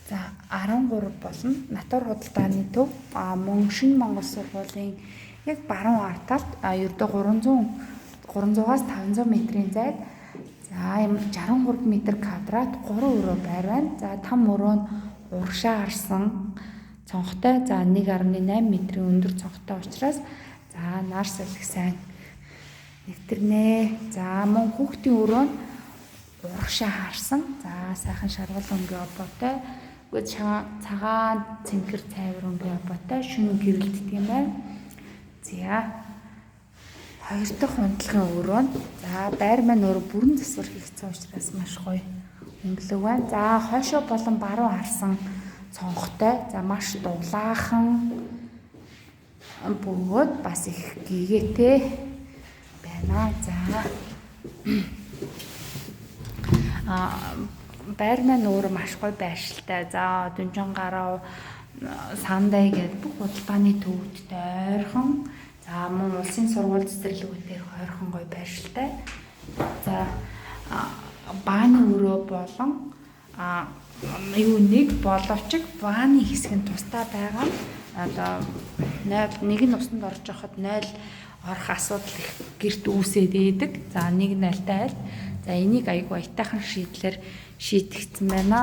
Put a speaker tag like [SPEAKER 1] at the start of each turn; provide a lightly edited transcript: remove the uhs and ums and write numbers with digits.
[SPEAKER 1] За 13 болно. Натур худалдааны төв мөн шинэ Монгол сургуулийн яг баруун ард талд ердөө 300-аас 500 метрийн зайд за 63 м квадрат 3 өрөө байр байна. За там өрөө нь урагшаа харсан цонхтой. За 1.8 м-ийн өндөр цонхтой учраас за нар салхи сайн нэвтэрнэ. За мөн хүүхдийн өрөө нь урагшаа харсан. За сайхан шаргал өнгийн обоотой. Цагаан цэнхэр цайвар өнгийн обоотой шөнө гэрэлтдэг юм байна. За хоёр дахь унтлагын өрөө нь за байр маань өөрөө бүрэн засвар хийгдсэн учраас маш гоё өнгөлөг байна. За хойшоо болон баруун харсан цонхтой. За маш дулаахан бөгөөд бас их гэгээтэй байна. За байр маань өөрөө маш гоё байршилтай. За Дүнжин гарав, Сандай гэдэг бүх худалдааны төвөдтэй ойрхон. За мөн улсын сургууль цэцэрлэгүүдээр ойрхон гоё байршилтай. За бааны өрөө болон нэг боловч бааны хэсэг нь тусдаа байгаа. Одоо нэг нь усанд орж явахад 0 орох асуудал их гэрт үүсээд идэг. За нэг нь альтай айл. За энийг айгүй аятайхан шийдлэр шийдэгдсэн байна.